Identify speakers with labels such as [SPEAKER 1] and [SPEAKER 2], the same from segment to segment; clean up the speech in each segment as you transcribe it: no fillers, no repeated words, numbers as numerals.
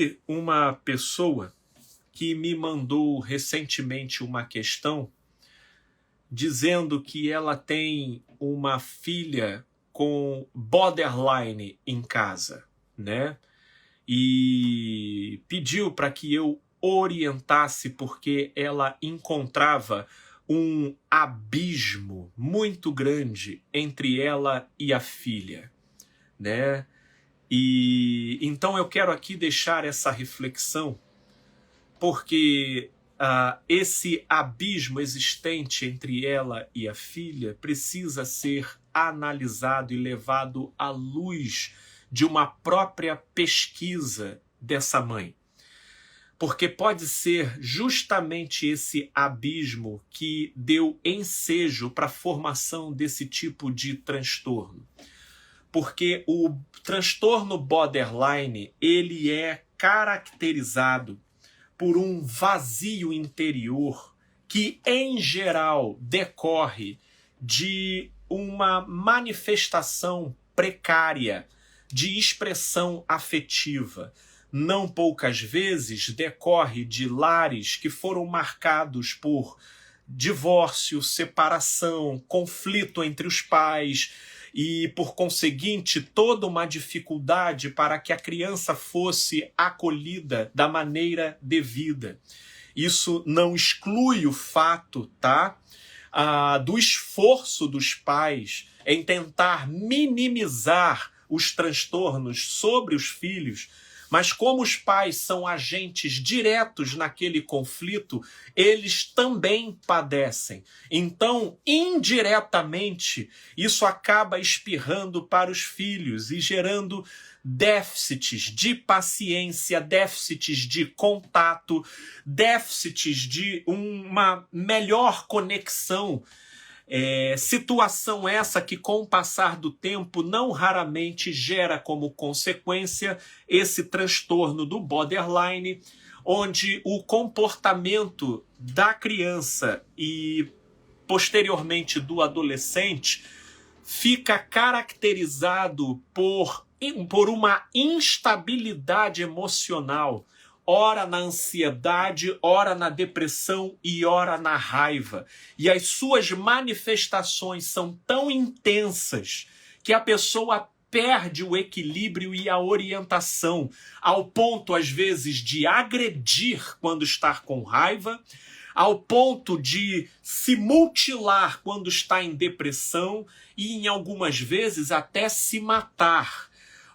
[SPEAKER 1] vi uma pessoa que me mandou recentemente uma questão dizendo que ela tem uma filha com borderline em casa, né? E pediu para que eu orientasse porque ela encontrava um abismo muito grande entre ela e a filha, né? E então eu quero aqui deixar essa reflexão, porque esse abismo existente entre ela e a filha precisa ser analisado e levado à luz de uma própria pesquisa dessa mãe. Porque pode ser justamente esse abismo que deu ensejo para a formação desse tipo de transtorno. Porque o transtorno borderline, ele é caracterizado por um vazio interior que, em geral, decorre de uma manifestação precária de expressão afetiva. Não poucas vezes decorre de lares que foram marcados por divórcio, separação, conflito entre os pais e, por conseguinte, toda uma dificuldade para que a criança fosse acolhida da maneira devida. Isso não exclui o fato, do esforço dos pais em tentar minimizar os transtornos sobre os filhos, mas como os pais são agentes diretos naquele conflito, eles também padecem. Então, indiretamente, isso acaba espirrando para os filhos e gerando déficits de paciência, déficits de contato, déficits de uma melhor conexão. Situação essa que, com o passar do tempo, não raramente gera como consequência esse transtorno do borderline, onde o comportamento da criança e, posteriormente, do adolescente fica caracterizado por uma instabilidade emocional, ora na ansiedade, ora na depressão e ora na raiva. E as suas manifestações são tão intensas que a pessoa perde o equilíbrio e a orientação, ao ponto, às vezes, de agredir quando está com raiva, ao ponto de se mutilar quando está em depressão e, em algumas vezes, até se matar.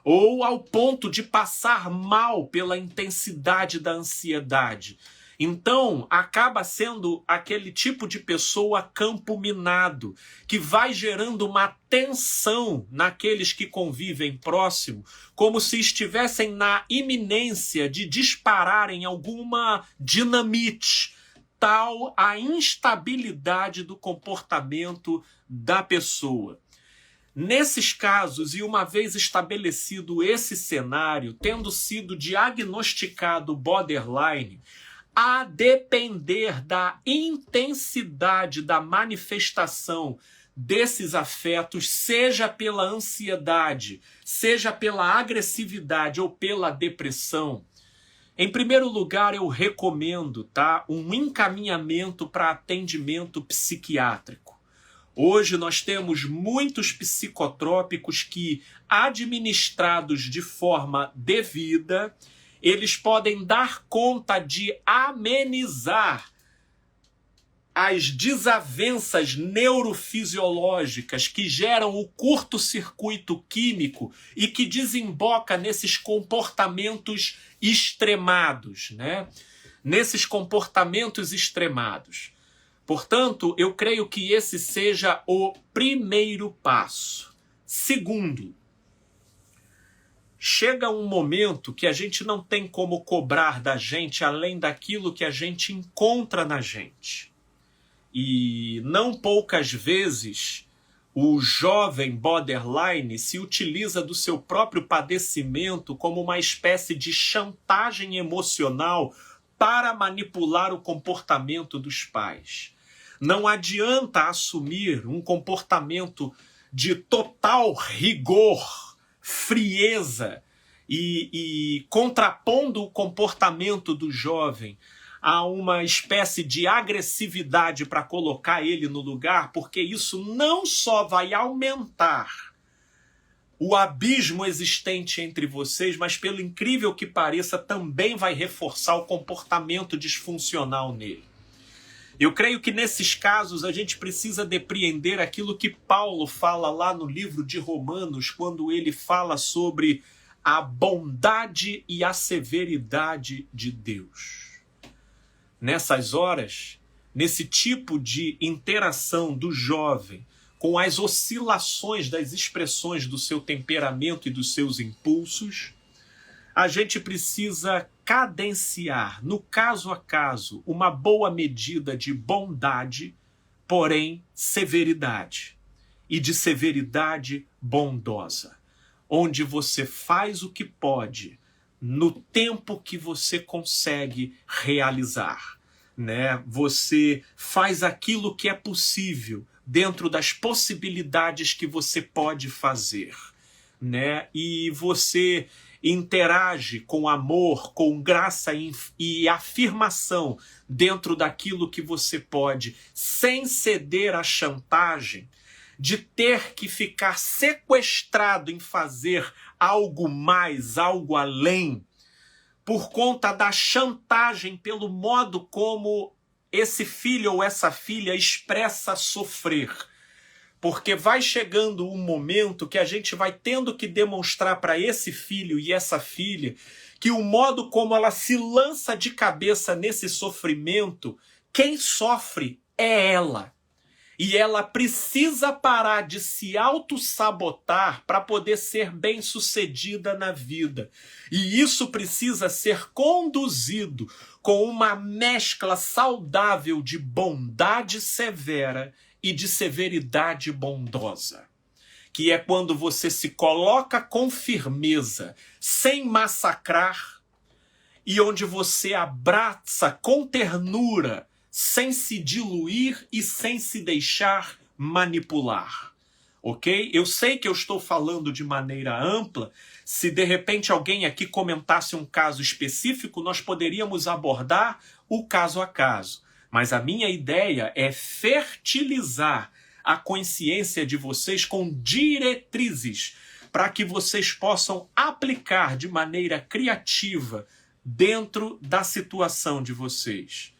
[SPEAKER 1] Ou ao ponto de passar mal pela intensidade da ansiedade. Então, acaba sendo aquele tipo de pessoa campo minado, que vai gerando uma tensão naqueles que convivem próximo, como se estivessem na iminência de dispararem alguma dinamite. Tal a instabilidade do comportamento da pessoa. Nesses casos, e uma vez estabelecido esse cenário, tendo sido diagnosticado borderline, a depender da intensidade da manifestação desses afetos, seja pela ansiedade, seja pela agressividade ou pela depressão, em primeiro lugar, eu recomendo um encaminhamento para atendimento psiquiátrico. Hoje nós temos muitos psicotrópicos que, administrados de forma devida, eles podem dar conta de amenizar as desavenças neurofisiológicas que geram o curto-circuito químico e que desemboca nesses comportamentos extremados, né? Nesses comportamentos extremados. Portanto, eu creio que esse seja o primeiro passo. Segundo, chega um momento que a gente não tem como cobrar da gente além daquilo que a gente encontra na gente. E não poucas vezes o jovem borderline se utiliza do seu próprio padecimento como uma espécie de chantagem emocional para manipular o comportamento dos pais. Não adianta assumir um comportamento de total rigor, frieza e contrapondo o comportamento do jovem a uma espécie de agressividade para colocar ele no lugar, porque isso não só vai aumentar o abismo existente entre vocês, mas pelo incrível que pareça, também vai reforçar o comportamento disfuncional nele. Eu creio que nesses casos a gente precisa depreender aquilo que Paulo fala lá no livro de Romanos, quando ele fala sobre a bondade e a severidade de Deus. Nessas horas, nesse tipo de interação do jovem com as oscilações das expressões do seu temperamento e dos seus impulsos, a gente precisa cadenciar, no caso a caso, uma boa medida de bondade, porém severidade, e de severidade bondosa, onde você faz o que pode no tempo que você consegue realizar, né? Você faz aquilo que é possível dentro das possibilidades que você pode fazer, né? E você interage com amor, com graça e afirmação dentro daquilo que você pode, sem ceder à chantagem de ter que ficar sequestrado em fazer algo mais, algo além, por conta da chantagem, pelo modo como esse filho ou essa filha expressa sofrer. Porque vai chegando um momento que a gente vai tendo que demonstrar para esse filho e essa filha que o modo como ela se lança de cabeça nesse sofrimento, quem sofre é ela. E ela precisa parar de se auto-sabotar para poder ser bem-sucedida na vida. E isso precisa ser conduzido com uma mescla saudável de bondade severa e de severidade bondosa. Que é quando você se coloca com firmeza, sem massacrar, e onde você abraça com ternura, sem se diluir e sem se deixar manipular, ok? Eu sei que eu estou falando de maneira ampla. Se de repente alguém aqui comentasse um caso específico, nós poderíamos abordar o caso a caso. Mas a minha ideia é fertilizar a consciência de vocês com diretrizes para que vocês possam aplicar de maneira criativa dentro da situação de vocês.